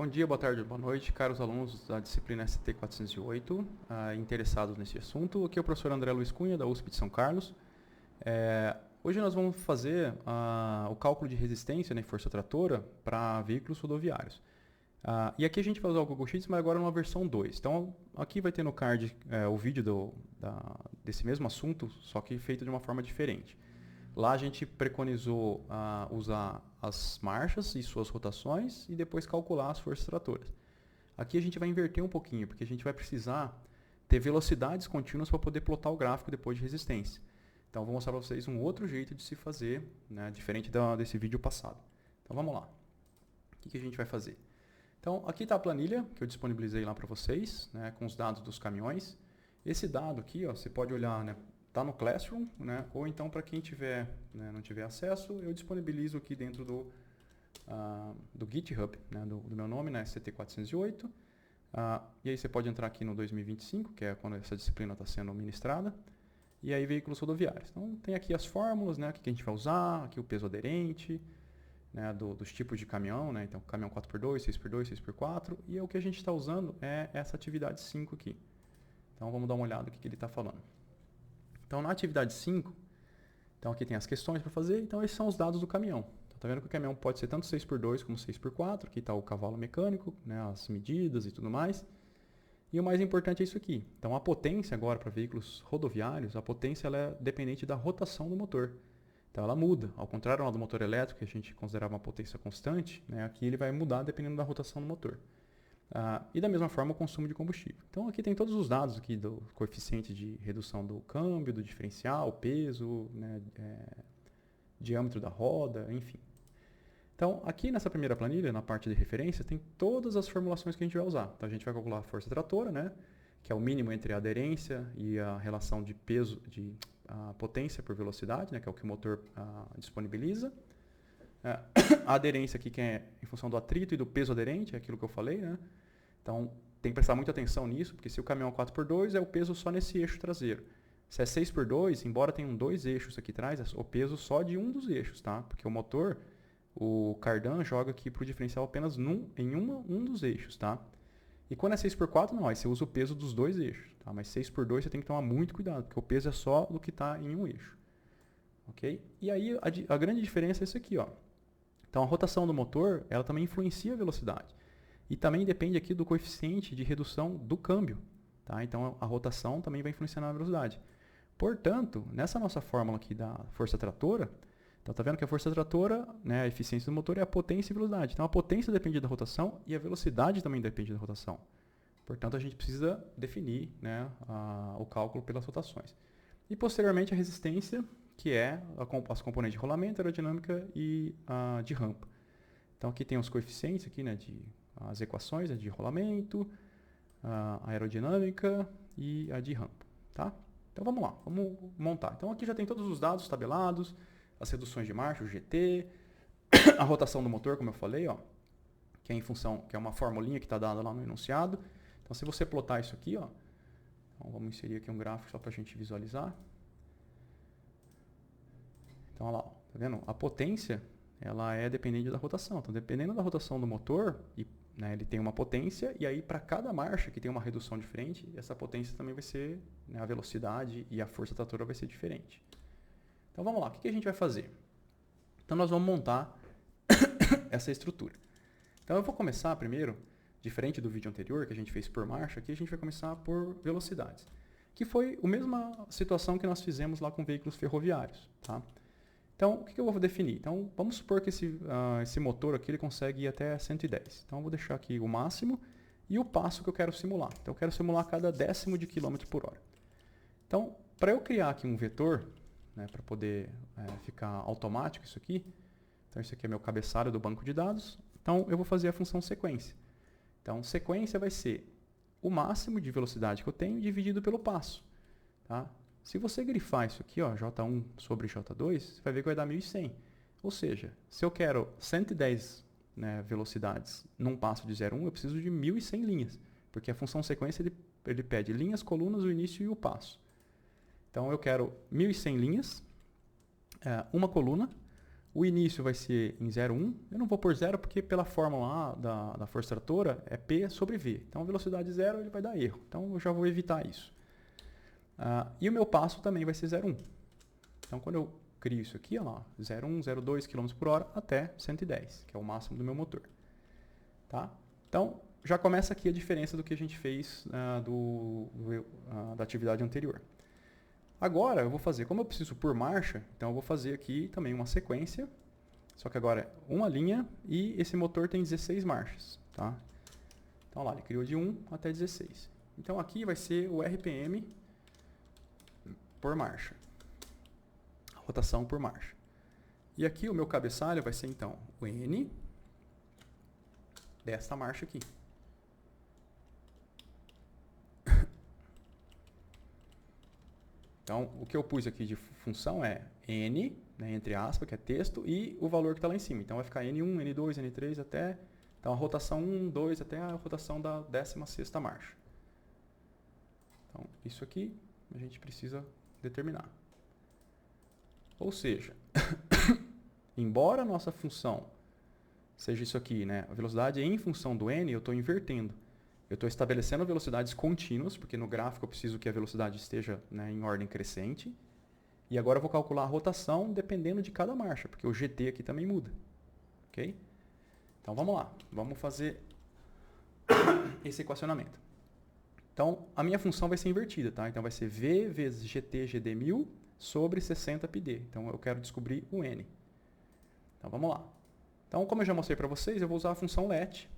Bom dia, boa tarde, boa noite, caros alunos da disciplina ST408, interessados nesse assunto. Aqui é o professor André Luiz Cunha, da USP de São Carlos. Hoje nós vamos fazer o cálculo de resistência, né, força tratora para veículos rodoviários. E aqui a gente vai usar o Google Sheets, mas agora numa versão 2. Então, aqui vai ter no card o vídeo desse mesmo assunto, só que feito de uma forma diferente. Lá a gente preconizou usar as marchas e suas rotações e depois calcular as forças tratoras. Aqui a gente vai inverter um pouquinho, porque a gente vai precisar ter velocidades contínuas para poder plotar o gráfico depois de resistência. Então, vou mostrar para vocês um outro jeito de se fazer, né, diferente desse vídeo passado. Então, vamos lá. O que a gente vai fazer? Então, aqui está a planilha que eu disponibilizei lá para vocês, né, com os dados dos caminhões. Esse dado aqui, ó, você pode olhar, né, está no Classroom, né, ou então para quem não tiver acesso, eu disponibilizo aqui dentro do GitHub, né, do meu nome, né, ST408. E aí você pode entrar aqui no 2025, que é quando essa disciplina está sendo ministrada, e aí veículos rodoviários. Então tem aqui as fórmulas, né, que a gente vai usar, aqui o peso aderente, né, dos tipos de caminhão, né, então caminhão 4x2, 6x2, 6x4, e o que a gente está usando é essa atividade 5 aqui. Então vamos dar uma olhada no que ele está falando. Então, na atividade 5, então aqui tem as questões para fazer, então esses são os dados do caminhão. Então, tá vendo que o caminhão pode ser tanto 6x2 como 6x4, aqui está o cavalo mecânico, né, as medidas e tudo mais. E o mais importante é isso aqui. Então, a potência agora para veículos rodoviários, a potência ela é dependente da rotação do motor. Então, ela muda. Ao contrário lá do motor elétrico, que a gente considerava uma potência constante, né, aqui ele vai mudar dependendo da rotação do motor. E da mesma forma o consumo de combustível. Então aqui tem todos os dados aqui do coeficiente de redução do câmbio, do diferencial, peso, né, diâmetro da roda, enfim. Então aqui nessa primeira planilha, na parte de referência, tem todas as formulações que a gente vai usar. Então a gente vai calcular a força tratora, né, que é o mínimo entre a aderência e a relação de peso, de potência por velocidade, né, que é o que o motor disponibiliza. A aderência aqui que é em função do atrito e do peso aderente, é aquilo que eu falei, né? Então, tem que prestar muita atenção nisso, porque se o caminhão é 4x2, é o peso só nesse eixo traseiro. Se é 6x2, embora tenham dois eixos aqui atrás, é o peso só de um dos eixos, tá? Porque o motor, o cardan joga aqui para o diferencial apenas em um dos eixos, tá? E quando é 6x4, não, aí você usa o peso dos dois eixos, tá? Mas 6x2 você tem que tomar muito cuidado, porque o peso é só do que está em um eixo. Ok? E aí a grande diferença é isso aqui, ó. Então a rotação do motor, ela também influencia a velocidade. E também depende aqui do coeficiente de redução do câmbio. Tá? Então a rotação também vai influenciar na velocidade. Portanto, nessa nossa fórmula aqui da força tratora, então tá vendo que a força tratora, né, a eficiência do motor é a potência e velocidade. Então a potência depende da rotação e a velocidade também depende da rotação. Portanto, a gente precisa definir, né, o cálculo pelas rotações. E posteriormente a resistência, que é as componentes de rolamento, aerodinâmica e de rampa. Então aqui tem os coeficientes aqui, né, as equações, né, de rolamento, a aerodinâmica e a de rampa. Tá? Então vamos lá, vamos montar. Então aqui já tem todos os dados tabelados, as reduções de marcha, o GT, a rotação do motor, como eu falei, ó, que é em função, que é uma formulinha que está dada lá no enunciado. Então se você plotar isso aqui, ó, então vamos inserir aqui um gráfico só para a gente visualizar. Então, olha lá, tá vendo? A potência, ela é dependente da rotação. Então, dependendo da rotação do motor, né, ele tem uma potência, e aí para cada marcha que tem uma redução diferente, essa potência também vai ser, né, a velocidade e a força tratora vai ser diferente. Então, vamos lá, o que a gente vai fazer? Então, nós vamos montar essa estrutura. Então, eu vou começar primeiro, diferente do vídeo anterior, que a gente fez por marcha, aqui a gente vai começar por velocidades, que foi a mesma situação que nós fizemos lá com veículos ferroviários, tá? Então, o que eu vou definir? Então, vamos supor que esse motor aqui ele consegue ir até 110. Então, eu vou deixar aqui o máximo e o passo que eu quero simular. Então, eu quero simular cada décimo de quilômetro por hora. Então, para eu criar aqui um vetor, né, para poder ficar automático isso aqui, então isso aqui é meu cabeçalho do banco de dados, então eu vou fazer a função sequência. Então, sequência vai ser o máximo de velocidade que eu tenho dividido pelo passo. Tá? Se você grifar isso aqui, ó, J1 sobre J2, você vai ver que vai dar 1.100. Ou seja, se eu quero 110, né, velocidades num passo de 0,1, eu preciso de 1.100 linhas. Porque a função sequência ele pede linhas, colunas, o início e o passo. Então eu quero 1.100 linhas, uma coluna, O início vai ser em 0,1. Eu não vou pôr 0 porque pela fórmula lá da força tratora é P sobre V. Então, velocidade 0 ele vai dar erro. Então, eu já vou evitar isso. E o meu passo também vai ser 0,1. Então, quando eu crio isso aqui, ó lá, 0,1, 0,2 km por hora até 110, que é o máximo do meu motor. Tá? Então, já começa aqui a diferença do que a gente fez da atividade anterior. Agora, eu vou fazer, como eu preciso por marcha, então eu vou fazer aqui também uma sequência, só que agora é uma linha e esse motor tem 16 marchas. Tá? Então, lá, ele criou de 1 até 16. Então, aqui vai ser o RPM por marcha. Rotação por marcha. E aqui o meu cabeçalho vai ser, então, o N desta marcha aqui. Então, o que eu pus aqui de função é N, né, entre aspas, que é texto, e o valor que está lá em cima. Então, vai ficar N1, N2, N3 até... Então, a rotação 1, 2 até a rotação da 16ª marcha. Então, isso aqui a gente precisa determinar. Ou seja, embora a nossa função seja isso aqui, né, a velocidade em função do N, eu estou invertendo. Eu estou estabelecendo velocidades contínuas, porque no gráfico eu preciso que a velocidade esteja, né, em ordem crescente. E agora eu vou calcular a rotação dependendo de cada marcha, porque o GT aqui também muda. Ok? Então vamos lá, vamos fazer esse equacionamento. Então a minha função vai ser invertida, tá? Então vai ser V vezes GT GD1000 sobre 60 πd. Então eu quero descobrir o N. Então vamos lá. Então, como eu já mostrei para vocês, eu vou usar a função let,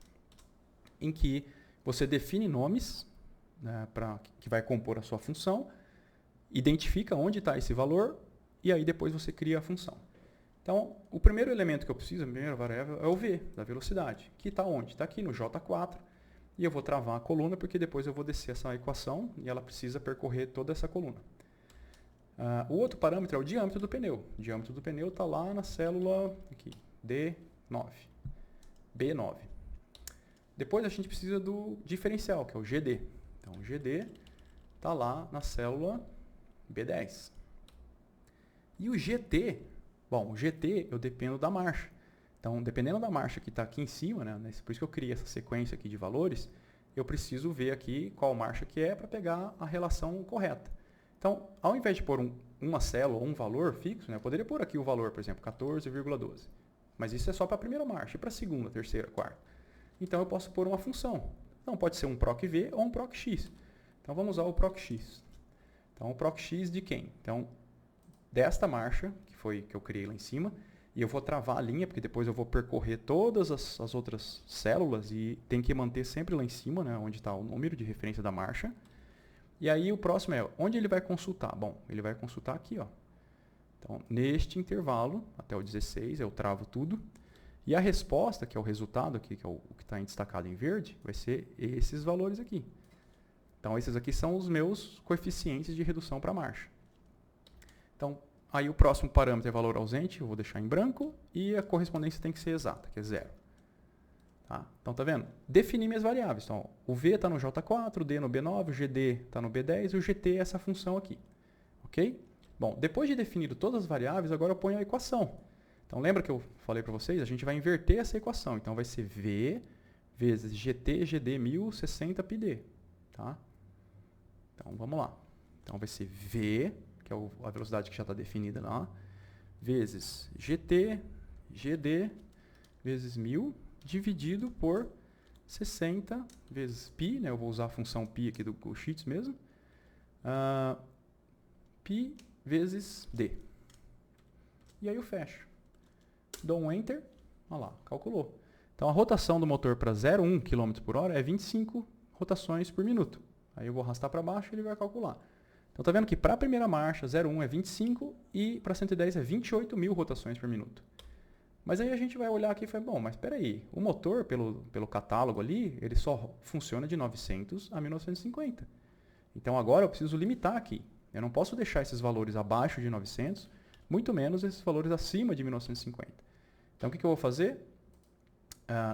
em que você define nomes, né, que vai compor a sua função, identifica onde está esse valor e aí depois você cria a função. Então, o primeiro elemento que eu preciso, a primeira variável, é o V, da velocidade, que está onde? Está aqui no J4, e eu vou travar a coluna porque depois eu vou descer essa equação e ela precisa percorrer toda essa coluna. O outro parâmetro é o diâmetro do pneu. O diâmetro do pneu está lá na célula aqui, D9, B9. Depois a gente precisa do diferencial, que é o GD. Então, o GD está lá na célula B10. E o GT, bom, o GT eu dependo da marcha. Então, dependendo da marcha que está aqui em cima, né, por isso que eu criei essa sequência aqui de valores, eu preciso ver aqui qual marcha que é para pegar a relação correta. Então, ao invés de pôr uma célula ou um valor fixo, né, eu poderia pôr aqui o valor, por exemplo, 14,12. Mas isso é só para a primeira marcha. E para a segunda, terceira, quarta? Então, eu posso pôr uma função. Então, pode ser um PROC-V ou um PROC-X. Então, vamos usar o PROC-X. Então, o PROC-X de quem? Então, desta marcha, que foi que eu criei lá em cima, e eu vou travar a linha, porque depois eu vou percorrer todas as outras células e tem que manter sempre lá em cima, né, onde está o número de referência da marcha. E aí, o próximo é, onde ele vai consultar? Bom, ele vai consultar aqui, ó. Então, neste intervalo, até o 16, eu travo tudo. E a resposta, que é o resultado aqui, que é o que está destacado em verde, vai ser esses valores aqui. Então, esses aqui são os meus coeficientes de redução para a marcha. Então, aí o próximo parâmetro é valor ausente, eu vou deixar em branco, e a correspondência tem que ser exata, que é 0. Tá? Então, tá vendo? Defini minhas variáveis. Então, o V está no J4, o D no B9, o GD está no B10 e o GT é essa função aqui. Ok? Bom, depois de definido todas as variáveis, agora eu ponho a equação. Então, lembra que eu falei para vocês? A gente vai inverter essa equação. Então, vai ser V vezes GT GD1000 60 πd. Tá? Então, vamos lá. Então, vai ser V, que é a velocidade que já está definida lá, vezes GT GD vezes 1000, dividido por 60 vezes π, né? Eu vou usar a função π aqui do Google Sheets mesmo. Π vezes D. E aí eu fecho. Dou um Enter. Olha lá, calculou. Então, a rotação do motor para 0,1 km por hora é 25 rotações por minuto. Aí eu vou arrastar para baixo e ele vai calcular. Então, tá vendo que para a primeira marcha, 0,1 é 25 e para 110 é 28.000 rotações por minuto. Mas aí a gente vai olhar aqui e falar, bom, mas espera aí, o motor, pelo catálogo ali, ele só funciona de 900 a 1950. Então, agora eu preciso limitar aqui. Eu não posso deixar esses valores abaixo de 900, muito menos esses valores acima de 1950. Então, o que eu vou fazer?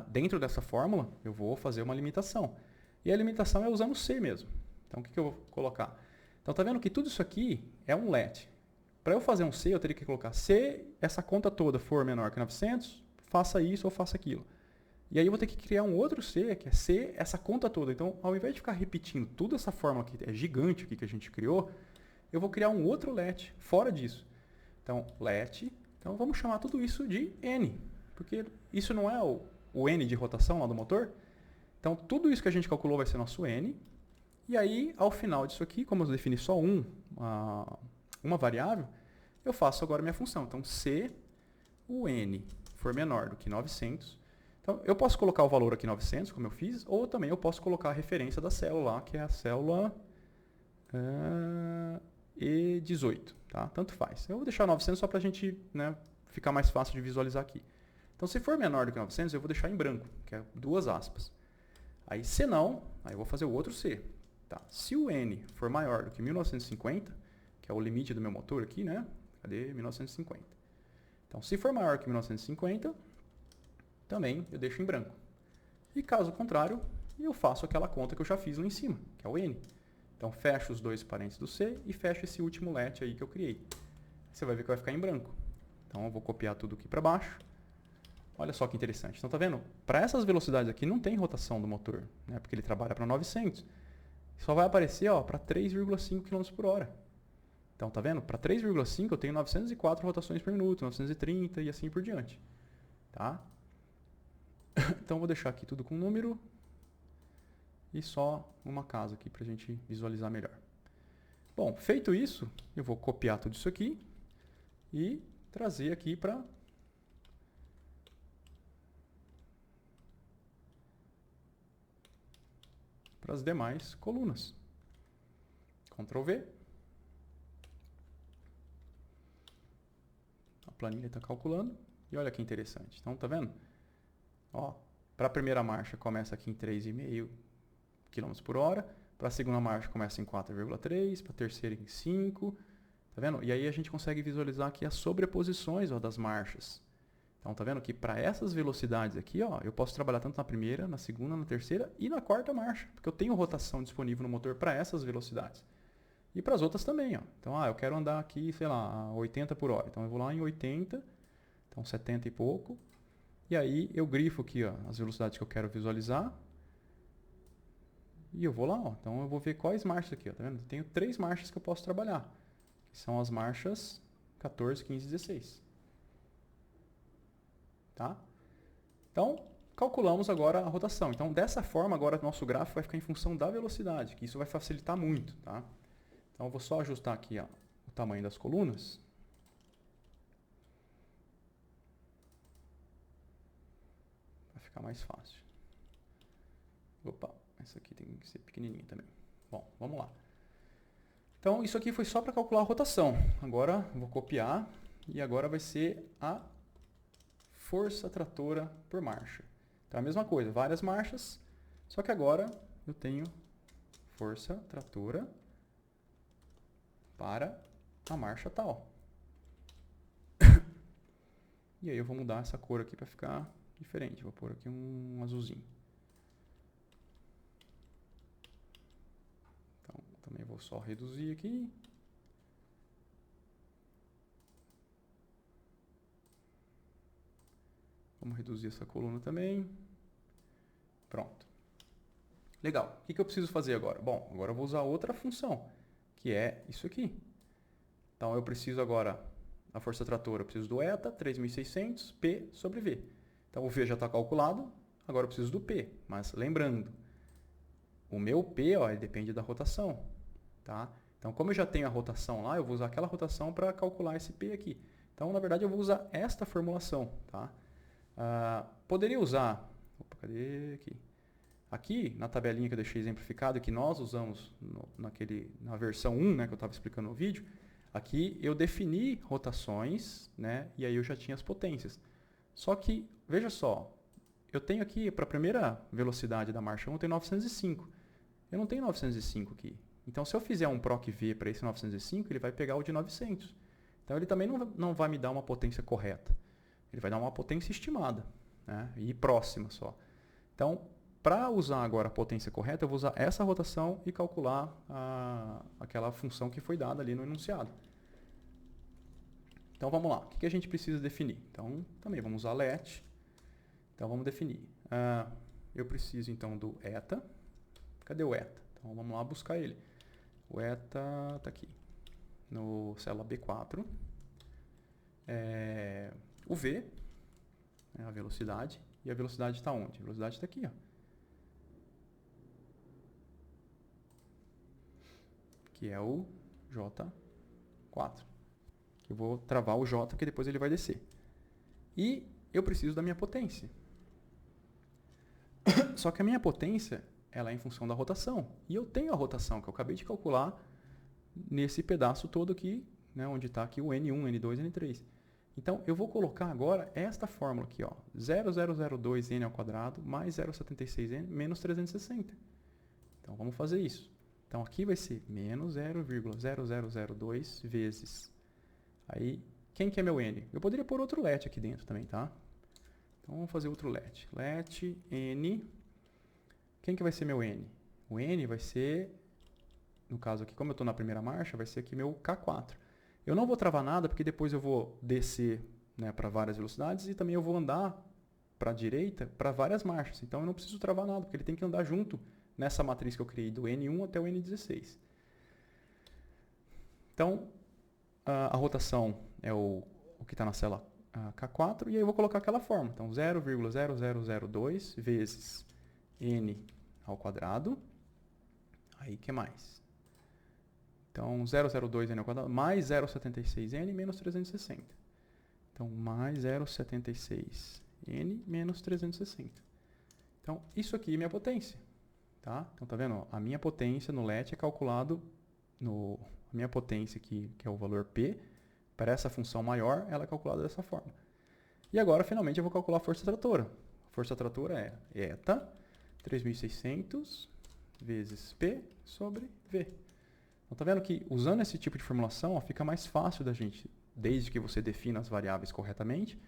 Dentro dessa fórmula, eu vou fazer uma limitação. E a limitação é usando C mesmo. Então, o que eu vou colocar? Então, tá vendo que tudo isso aqui é um let. para eu fazer um C, eu teria que colocar se essa conta toda for menor que 900, faça isso ou faça aquilo. E aí eu vou ter que criar um outro C, que é C essa conta toda. Então, ao invés de ficar repetindo toda essa fórmula que é gigante aqui que a gente criou, eu vou criar um outro let fora disso. Então, let, então vamos chamar tudo isso de N, porque isso não é o N de rotação lá do motor. Então, tudo isso que a gente calculou vai ser nosso N. E aí, ao final disso aqui, como eu defini só uma variável, eu faço agora minha função. Então, se o N for menor do que 900, então eu posso colocar o valor aqui 900, como eu fiz, ou também eu posso colocar a referência da célula lá, que é a célula E18, tá? Tanto faz. Eu vou deixar 900 só para a gente, né, ficar mais fácil de visualizar aqui. Então, se for menor do que 900, eu vou deixar em branco, que é 2 aspas. Aí, se não, aí eu vou fazer o outro C. Tá? Se o N for maior do que 1950, que é o limite do meu motor aqui, né? Cadê 1950? Então, se for maior que 1950, também eu deixo em branco. E caso contrário, eu faço aquela conta que eu já fiz lá em cima, que é o N. Então, fecho os dois parênteses do C e fecho esse último let aí que eu criei. Você vai ver que vai ficar em branco. Então, eu vou copiar tudo aqui para baixo. Olha só que interessante. Então, tá vendo? Para essas velocidades aqui não tem rotação do motor, né? Porque ele trabalha para 900. Só vai aparecer para 3,5 km por hora. Então, tá vendo? Para 3,5 eu tenho 904 rotações por minuto, 930 e assim por diante. Tá? Então, vou deixar aqui tudo com número e só uma casa aqui para a gente visualizar melhor. Bom, feito isso, eu vou copiar tudo isso aqui e trazer aqui para as demais colunas. Ctrl V. A planilha está calculando. E olha que interessante. Então, tá vendo? Para a primeira marcha começa aqui em 3,5 km por hora. Para a segunda marcha começa em 4,3. Para a terceira em 5. Tá vendo? E aí a gente consegue visualizar aqui as sobreposições das marchas. Então, tá vendo que para essas velocidades aqui, eu posso trabalhar tanto na primeira, na segunda, na terceira e na quarta marcha, porque eu tenho rotação disponível no motor para essas velocidades. E para as outras também, Então, eu quero andar aqui, sei lá, a 80 por hora. Então, eu vou lá em 80, então 70 e pouco. E aí, eu grifo aqui, as velocidades que eu quero visualizar. E eu vou lá, Então, eu vou ver quais marchas aqui, Tá vendo? Eu tenho 3 marchas que eu posso trabalhar, que são as marchas 14, 15 e 16. Tá? Então, calculamos agora a rotação. Então, dessa forma, agora nosso gráfico vai ficar em função da velocidade, que isso vai facilitar muito. Tá? Então, eu vou só ajustar aqui o tamanho das colunas. Vai ficar mais fácil. Opa, essa aqui tem que ser pequenininha também. Bom, vamos lá. Então, isso aqui foi só para calcular a rotação. Agora, eu vou copiar e agora vai ser a força tratora por marcha. Então, a mesma coisa, várias marchas, só que agora eu tenho força tratora para a marcha tal. E aí eu vou mudar essa cor aqui para ficar diferente. Vou pôr aqui um azulzinho. Então, também vou só reduzir aqui. Vamos reduzir essa coluna também. Pronto. Legal. O que eu preciso fazer agora? Bom, agora eu vou usar outra função, que é isso aqui. Então, eu preciso agora, a força tratora, eu preciso do eta, 3.600, P sobre V. Então, o V já está calculado, agora eu preciso do P. Mas, lembrando, o meu P ele depende da rotação. Tá? Então, como eu já tenho a rotação lá, eu vou usar aquela rotação para calcular esse P aqui. Então, na verdade, eu vou usar esta formulação. Tá? Poderia usar... Opa, cadê aqui? Aqui, na tabelinha que eu deixei exemplificado, que nós usamos na versão 1, né, que eu estava explicando no vídeo, aqui eu defini rotações, né, e aí eu já tinha as potências. Só que, veja só, eu tenho aqui, para a primeira velocidade da marcha 1, eu tenho 905. Eu não tenho 905 aqui. Então, se eu fizer um proc V para esse 905, ele vai pegar o de 900. Então, ele também não vai me dar uma potência correta. Ele vai dar uma potência estimada, né? E próxima só. Então, para usar agora a potência correta, eu vou usar essa rotação e calcular aquela função que foi dada ali no enunciado. Então vamos lá, o que a gente precisa definir? Então também vamos usar let. Então vamos definir. Eu preciso então do eta. Cadê o eta? Então vamos lá buscar ele. O eta está aqui, no célula B4. O V é a velocidade. E a velocidade está onde? A velocidade está aqui, ó. Que é o J4. Eu vou travar o J, porque depois ele vai descer. E eu preciso da minha potência. Só que a minha potência, ela é em função da rotação. E eu tenho a rotação, que eu acabei de calcular nesse pedaço todo aqui, né, onde está aqui o N1, N2, N3. Então, eu vou colocar agora esta fórmula aqui, ó, 0,002N ao quadrado mais 0,76N menos 360. Então, vamos fazer isso. Então, aqui vai ser menos 0,0002 vezes. Aí, quem que é meu N? Eu poderia pôr outro let aqui dentro também, tá? Então, vamos fazer outro let. Let N. Quem que vai ser meu N? O N vai ser, no caso aqui, como eu estou na primeira marcha, vai ser aqui meu K4. Eu não vou travar nada, porque depois eu vou descer, né, para várias velocidades e também eu vou andar para a direita para várias marchas. Então, eu não preciso travar nada, porque ele tem que andar junto nessa matriz que eu criei, do N1 até o N16. Então, a rotação é o que está na célula K4, e aí eu vou colocar aquela forma. Então, 0,0002 vezes N ao quadrado. Aí, o que mais? Então, 0,02N ao quadrado mais 0,76N menos 360. Então, mais 0,76N menos 360. Então, isso aqui é minha potência. Tá? Então, tá vendo? A minha potência no let é calculado a minha potência aqui, que é o valor P, para essa função maior, ela é calculada dessa forma. E agora, finalmente, eu vou calcular a força tratora. A força tratora é eta 3.600 vezes P sobre V. Então, tá vendo que usando esse tipo de formulação, ó, fica mais fácil da gente, desde que você defina as variáveis corretamente.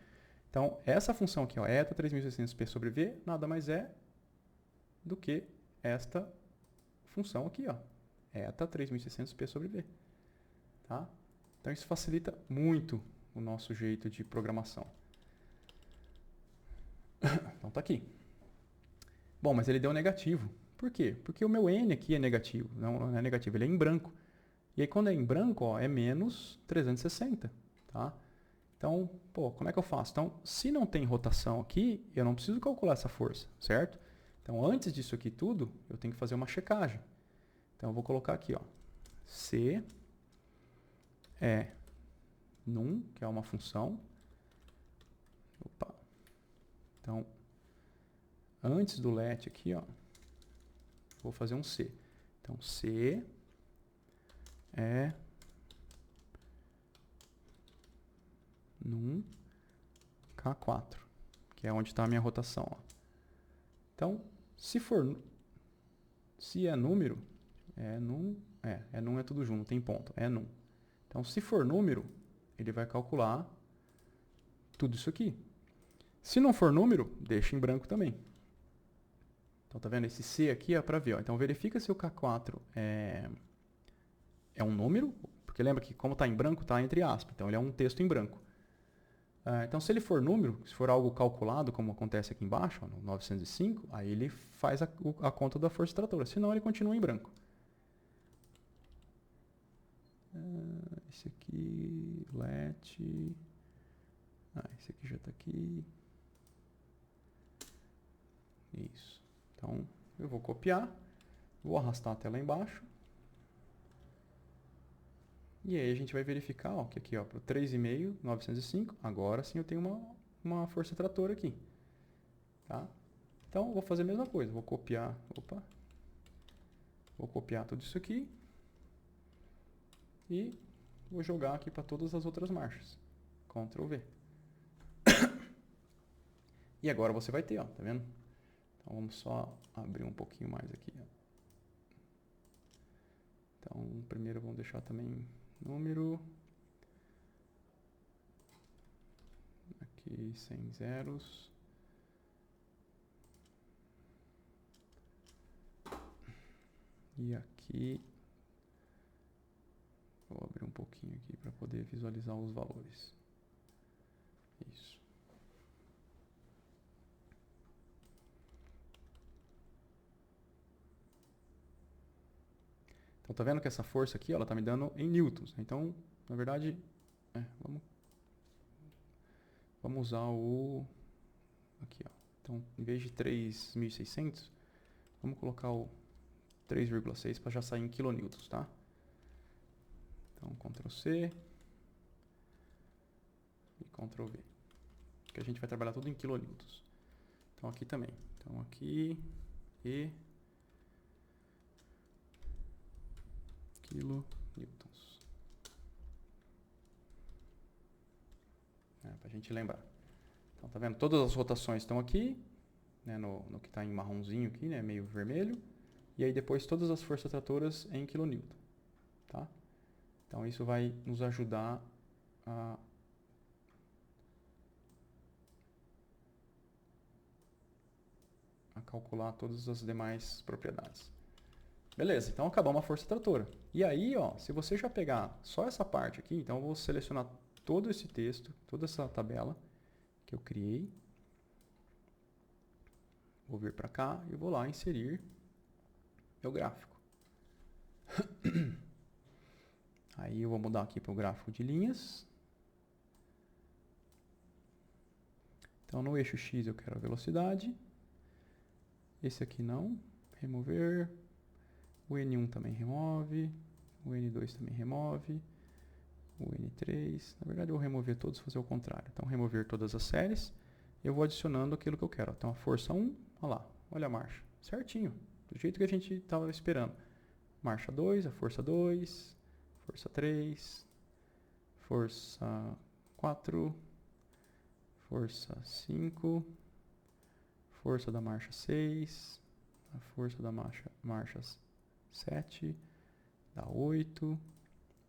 Então, essa função aqui, ó, eta 3.600 P sobre V, nada mais é do que esta função aqui, ó, eta 3.600 P sobre V. Tá? Então, isso facilita muito o nosso jeito de programação. Então, tá aqui. Bom, mas ele deu negativo. Por quê? Porque o meu N aqui é negativo. Não é negativo, ele é em branco. E aí, quando é em branco, ó, é menos 360. Tá? Então, pô, como é que eu faço? Então, se não tem rotação aqui, eu não preciso calcular essa força, certo? Então, antes disso aqui tudo, eu tenho que fazer uma checagem. Então, eu vou colocar aqui, ó, C é num, que é uma função. Opa. Então, antes do let aqui, ó, vou fazer um C. Então, C é num K4, que é onde está a minha rotação, ó. Então, se é número, num é tudo junto, tem ponto, é num. Então, se for número, ele vai calcular tudo isso aqui. Se não for número, deixa em branco também. Então, tá vendo? Esse C aqui é para ver, ó. Então, verifica se o K4 é um número, porque lembra que como está em branco, está entre aspas. Então, ele é um texto em branco. Então, se ele for número, se for algo calculado, como acontece aqui embaixo, ó, no 905, aí ele faz a conta da força tratora. Senão, ele continua em branco. Esse aqui, let. Esse aqui já está aqui. Isso. Então, eu vou copiar, vou arrastar até lá embaixo. E aí a gente vai verificar, ó, que aqui, ó, para o 3,5, 905, agora sim eu tenho uma força tratora aqui. Tá? Então, eu vou fazer a mesma coisa. Vou copiar, vou copiar tudo isso aqui. E vou jogar aqui para todas as outras marchas. Ctrl V. E agora você vai ter, ó, tá vendo? Então, vamos só abrir um pouquinho mais aqui, ó. Então, primeiro vamos deixar também número. Aqui, sem zeros. E aqui, vou abrir um pouquinho aqui para poder visualizar os valores. Isso. Então tá vendo que essa força aqui, ó, ela tá me dando em newtons. Então, na verdade, vamos usar o... Aqui, ó. Então, em vez de 3.600, vamos colocar o 3,6 para já sair em kilonewtons, tá? Então, Ctrl C e Ctrl V. Porque a gente vai trabalhar tudo em kilonewtons. Então, aqui também. Então, aqui e kilonewtons. Para a gente lembrar. Então, tá vendo? Todas as rotações estão aqui, né, no que está em marronzinho aqui, né, meio vermelho. E aí depois todas as forças tratoras em kilonewton, tá? Então isso vai nos ajudar a calcular todas as demais propriedades. Beleza, então acabamos a força tratora. E aí, ó, se você já pegar só essa parte aqui, então eu vou selecionar todo esse texto, toda essa tabela que eu criei. Vou vir para cá e vou lá inserir meu gráfico. Aí eu vou mudar aqui para o gráfico de linhas. Então no eixo X eu quero a velocidade. Esse aqui não. Remover. O N1 também remove. O N2 também remove. O N3. Na verdade eu vou remover todos e fazer o contrário. Então remover todas as séries. Eu vou adicionando aquilo que eu quero. Então a força 1, olha lá. Olha a marcha. Certinho. Do jeito que a gente estava esperando. Marcha 2, a força 2. Força 3. Força 4. Força 5. Força da marcha 6. A força da marcha 7. Dá 8.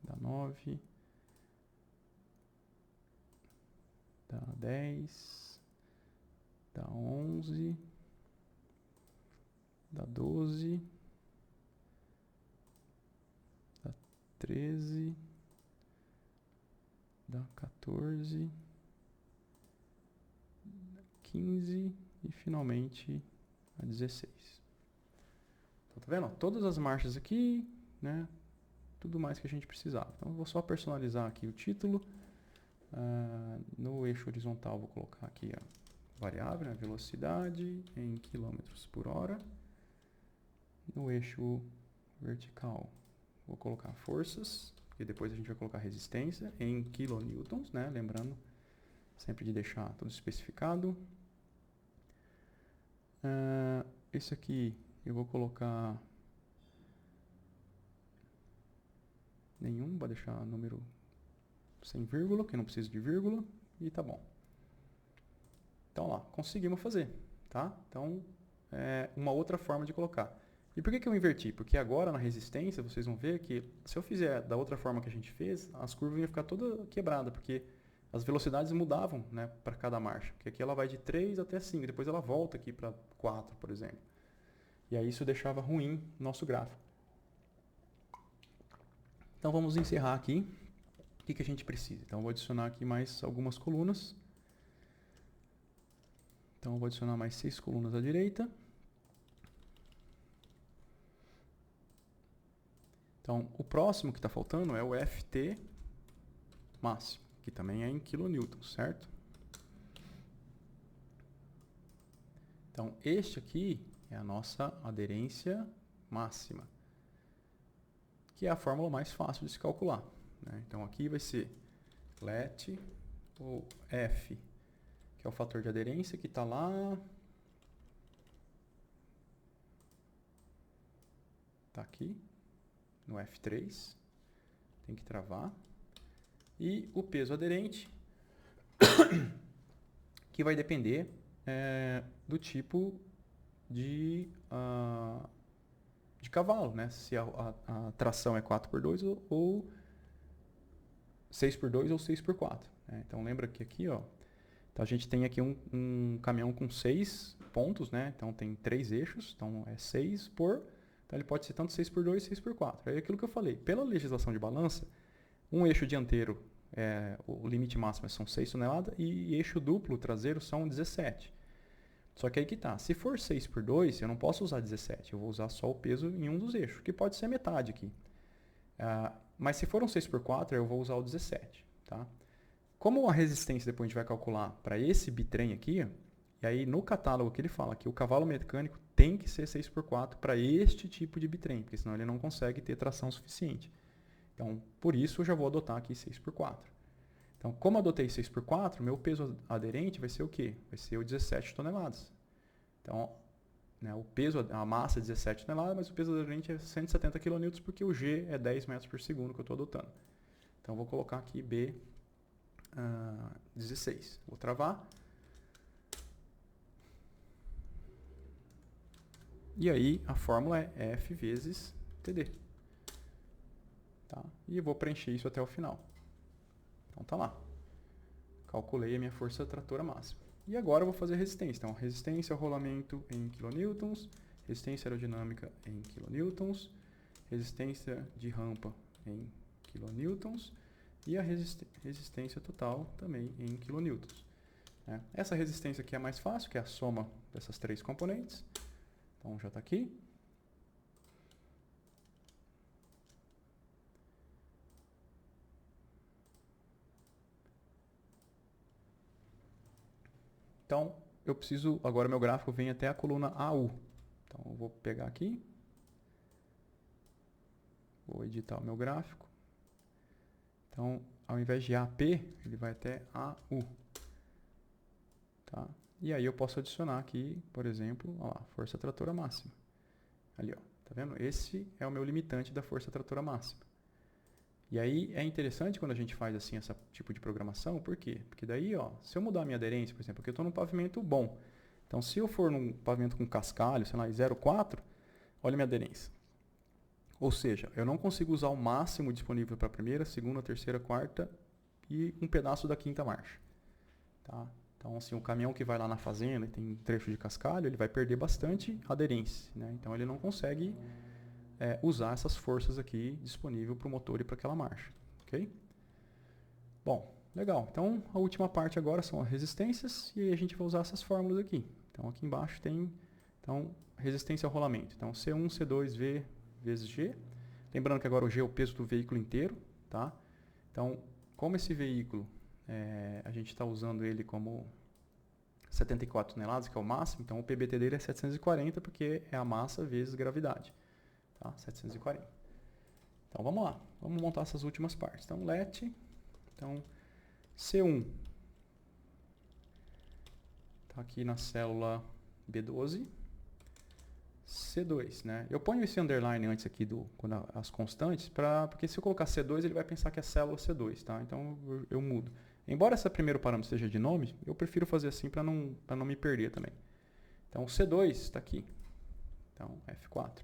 Dá 9. Dá 10. Dá 11. Dá 12. Dá 13. Dá 14. 15 e finalmente a 16. Então, tá vendo? Todas as marchas aqui, né? Tudo mais que a gente precisava. Então eu vou só personalizar aqui o título. No eixo horizontal vou colocar aqui a variável, né? Velocidade em quilômetros por hora. No eixo vertical vou colocar forças, porque depois a gente vai colocar resistência em kilonewtons, né? Lembrando sempre de deixar tudo especificado. Esse aqui eu vou colocar nenhum, vou deixar número sem vírgula, que não precisa de vírgula, e tá bom. Então lá, conseguimos fazer, tá? Então, uma outra forma de colocar. E por que eu inverti? Porque agora na resistência, vocês vão ver que se eu fizer da outra forma que a gente fez, as curvas iam ficar toda quebrada, porque as velocidades mudavam, né, para cada marcha. Porque aqui ela vai de 3 até 5, depois ela volta aqui para 4, por exemplo. E aí isso deixava ruim o nosso gráfico. Então vamos encerrar aqui. O que a gente precisa? Então eu vou adicionar aqui mais algumas colunas. Então eu vou adicionar mais 6 colunas à direita. Então o próximo que está faltando é o FT máximo, que também é em kilonewtons, certo? Então este aqui é a nossa aderência máxima, que é a fórmula mais fácil de se calcular, né? Então aqui vai ser let, ou F, que é o fator de aderência, que está lá. Está aqui, no F3. Tem que travar. E o peso aderente, que vai depender do tipo de cavalo, né? Se a tração é 4x2 ou 6x2 ou 6x4. Né? Então lembra que aqui, ó, então a gente tem aqui um caminhão com 6 pontos, né? Então tem 3 eixos, então é 6 por... Então ele pode ser tanto 6x2 ou 6x4. É aquilo que eu falei. Pela legislação de balança, um eixo dianteiro o limite máximo são 6 toneladas e eixo duplo traseiro são 17. Só que aí que tá, se for 6 por 2, eu não posso usar 17, eu vou usar só o peso em um dos eixos, que pode ser metade aqui. Mas se for um 6 por 4, eu vou usar o 17, tá? Como a resistência depois a gente vai calcular para esse bitrem aqui, e aí no catálogo que ele fala que o cavalo mecânico tem que ser 6 por 4 para este tipo de bitrem, porque senão ele não consegue ter tração suficiente. Então, por isso eu já vou adotar aqui 6 por 4. Então, como eu adotei 6 por 4, meu peso aderente vai ser o quê? Vai ser o 17 toneladas. Então, né, o peso, a massa é 17 toneladas, mas o peso aderente é 170 kN, porque o G é 10 metros por segundo que eu estou adotando. Então, vou colocar aqui B 16. Vou travar. E aí, a fórmula é F vezes TD. Tá? E eu vou preencher isso até o final. Então, tá lá. Calculei a minha força tratora máxima. E agora eu vou fazer resistência. Então, resistência ao rolamento em kN, resistência aerodinâmica em kN, resistência de rampa em kN e a resistência total também em kN. Essa resistência aqui é mais fácil, que é a soma dessas três componentes. Então, já está aqui. Então, eu preciso, agora meu gráfico vem até a coluna AU. Então, eu vou pegar aqui. Vou editar o meu gráfico. Então, ao invés de AP, ele vai até AU. Tá? E aí eu posso adicionar aqui, por exemplo, ó lá, força tratora máxima. Ali, ó, tá vendo? Esse é o meu limitante da força tratora máxima. E aí é interessante quando a gente faz assim esse tipo de programação, por quê? Porque daí, ó, se eu mudar a minha aderência, por exemplo, porque eu estou num pavimento bom. Então, se eu for num pavimento com cascalho, sei lá, 0,4, olha a minha aderência. Ou seja, eu não consigo usar o máximo disponível para a primeira, segunda, terceira, quarta e um pedaço da quinta marcha. Tá? Então, assim, o caminhão que vai lá na fazenda e tem trecho de cascalho, ele vai perder bastante aderência, né? Então, ele não consegue usar essas forças aqui disponível para o motor e para aquela marcha. Ok? Bom, legal. Então, a última parte agora são as resistências e aí a gente vai usar essas fórmulas aqui. Então, aqui embaixo tem resistência ao rolamento. Então, C1, C2, V vezes G. Lembrando que agora o G é o peso do veículo inteiro. Tá? Então, como esse veículo, a gente está usando ele como 74 toneladas, que é o máximo, então o PBT dele é 740, porque é a massa vezes gravidade. Tá? 740. Então, vamos lá. Vamos montar essas últimas partes. Então, LET. Então, C1 está aqui na célula B12. C2, né? Eu ponho esse underline antes aqui quando as constantes, porque se eu colocar C2, ele vai pensar que é célula C2, tá? Então, eu mudo. Embora esse primeiro parâmetro seja de nome, eu prefiro fazer assim para não me perder também. Então, C2 está aqui. Então, F4.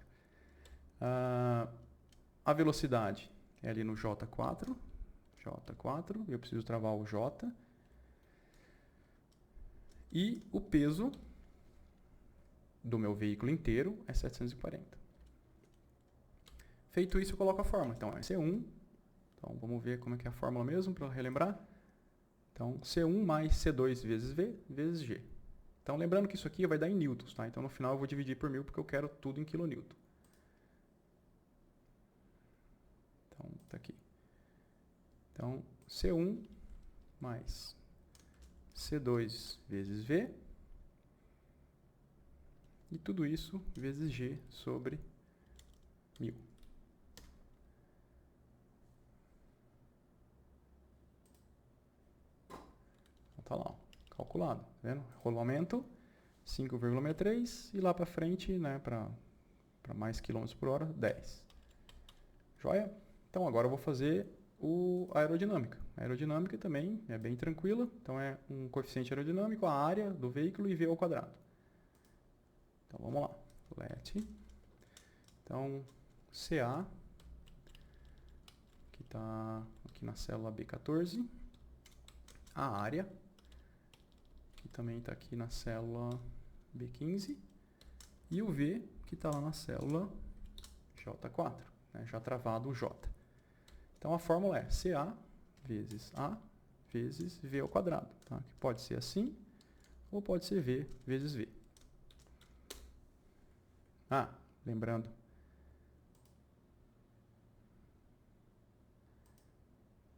A velocidade é ali no J4. J4, eu preciso travar o J. E o peso do meu veículo inteiro é 740. Feito isso, eu coloco a fórmula. Então, é C1. Então, vamos ver como é que é a fórmula mesmo, para relembrar. Então, C1 mais C2 vezes V vezes G. Então, lembrando que isso aqui vai dar em newtons, tá? Então, no final, eu vou dividir por 1000, porque eu quero tudo em quilonewton. Então, tá aqui. Então, C1 mais C2 vezes V. E tudo isso vezes G sobre 1000. Então tá lá, ó, calculado, tá vendo? Rolamento 5,63 e lá para frente, né, para mais quilômetros por hora, 10. Joia? Então agora eu vou fazer a aerodinâmica. A aerodinâmica também é bem tranquila, então é um coeficiente aerodinâmico, a área do veículo e V ao quadrado. Então vamos lá. LET. Então, CA, que está aqui na célula B14. A área, que também está aqui na célula B15. E o V, que está lá na célula J4, né, já travado o J. Então a fórmula é CA vezes A vezes V ao quadrado. Tá? Que pode ser assim, ou pode ser V vezes V. Ah, lembrando.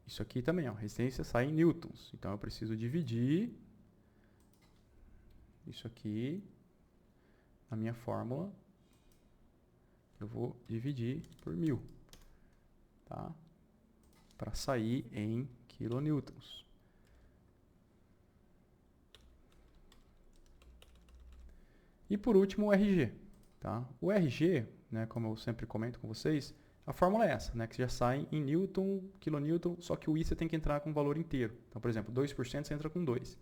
Isso aqui também, ó, resistência sai em newtons. Então, eu preciso dividir isso aqui na minha fórmula. Eu vou dividir por 1000. Tá? Para sair em kilonewtons. E por último, o RG. Tá? O RG, né, como eu sempre comento com vocês, a fórmula é essa, né, que já sai em newton, kilonewton, só que o I você tem que entrar com o valor inteiro. Então, por exemplo, 2% você entra com 2.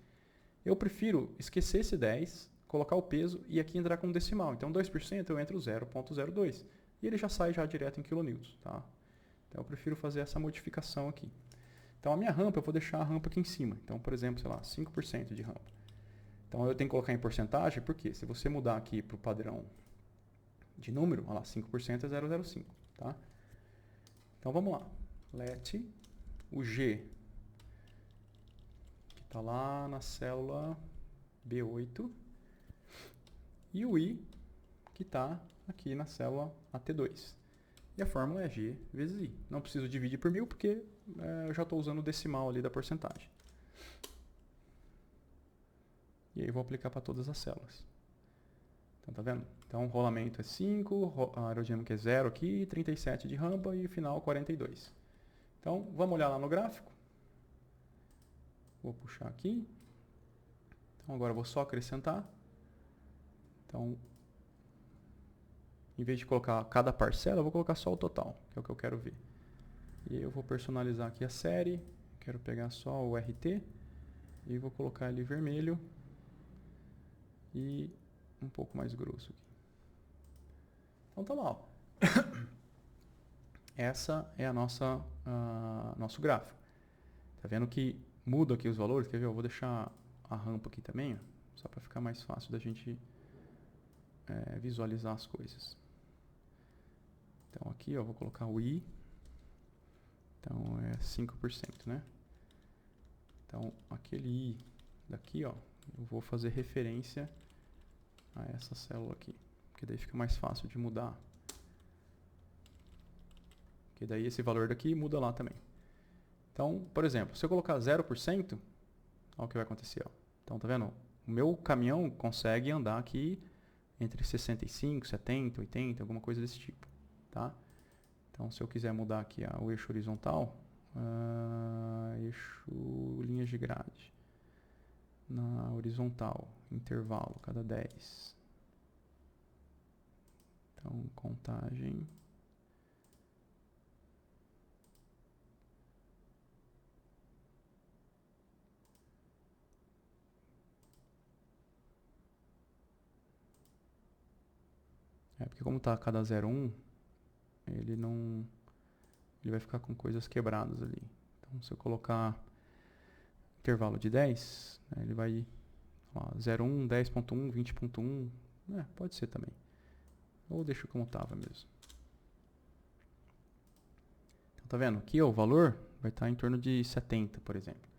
Eu prefiro esquecer esse 10, colocar o peso e aqui entrar com um decimal. Então, 2% eu entro 0,02. E ele já sai já direto em kilonewtons. Tá? Então, eu prefiro fazer essa modificação aqui. Então, a minha rampa, eu vou deixar a rampa aqui em cima. Então, por exemplo, sei lá, 5% de rampa. Então, eu tenho que colocar em porcentagem, porque se você mudar aqui para o padrão de número, olha lá, 5% é 0,05. Tá? Então, vamos lá. Let o G, que está lá na célula B8, e o I, que está aqui na célula AT2. E a fórmula é G vezes I. Não preciso dividir por 1000, porque eu já estou usando o decimal ali da porcentagem. E aí eu vou aplicar para todas as células. Então, tá vendo? Então, o rolamento é 5, a aerodinâmica é 0 aqui, 37 de rampa e o final 42. Então, vamos olhar lá no gráfico. Vou puxar aqui. Então, agora eu vou só acrescentar. Então, em vez de colocar cada parcela, eu vou colocar só o total, que é o que eu quero ver. E aí eu vou personalizar aqui a série. Quero pegar só o RT. E vou colocar ele vermelho. E um pouco mais grosso aqui. Então tá lá, ó. Essa é a nosso gráfico. Tá vendo que muda aqui os valores? Quer ver? Eu vou deixar a rampa aqui também, ó, só para ficar mais fácil da gente visualizar as coisas. Então aqui, ó, vou colocar o I. Então é 5%, né? Então aquele I daqui, ó, eu vou fazer referência a essa célula aqui, porque daí fica mais fácil de mudar. Porque daí esse valor daqui muda lá também. Então, por exemplo, se eu colocar 0%, olha o que vai acontecer. Ó. Então, tá vendo? O meu caminhão consegue andar aqui entre 65, 70, 80, alguma coisa desse tipo. Tá? Então, se eu quiser mudar aqui o eixo horizontal, eixo linhas de grade. Na horizontal, intervalo, cada 10. Então, contagem. Porque como está cada 0,1, ele vai ficar com coisas quebradas ali. Então, se eu colocar intervalo de 10, né, ele vai 0,1, 10.1, 20.1, pode ser também. Ou deixo como estava mesmo. Então, tá vendo? Aqui ó, o valor vai estar em torno de 70, por exemplo.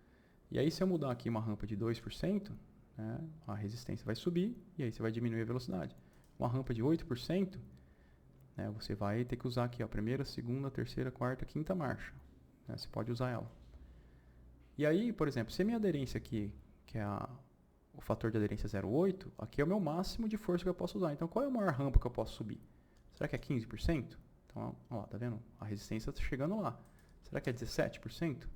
E aí, se eu mudar aqui uma rampa de 2%, né, a resistência vai subir e aí você vai diminuir a velocidade. Uma rampa de 8%, né, você vai ter que usar aqui a primeira, segunda, terceira, quarta, quinta marcha. Né, você pode usar ela. E aí, por exemplo, se a minha aderência aqui, que é o fator de aderência 0,8, aqui é o meu máximo de força que eu posso usar. Então, qual é a maior rampa que eu posso subir? Será que é 15%? Então, ó, tá vendo? A resistência está chegando lá. Será que é 17%?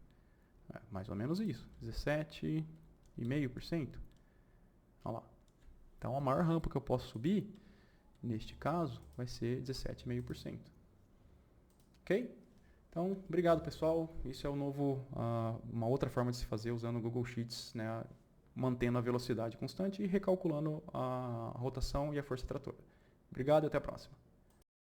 Mais ou menos isso. 17,5%. Olha lá. Então, a maior rampa que eu posso subir, neste caso, vai ser 17,5%. Ok? Então, obrigado, pessoal. Isso é uma outra forma de se fazer usando o Google Sheets, né, mantendo a velocidade constante e recalculando a rotação e a força tratora. Obrigado e até a próxima.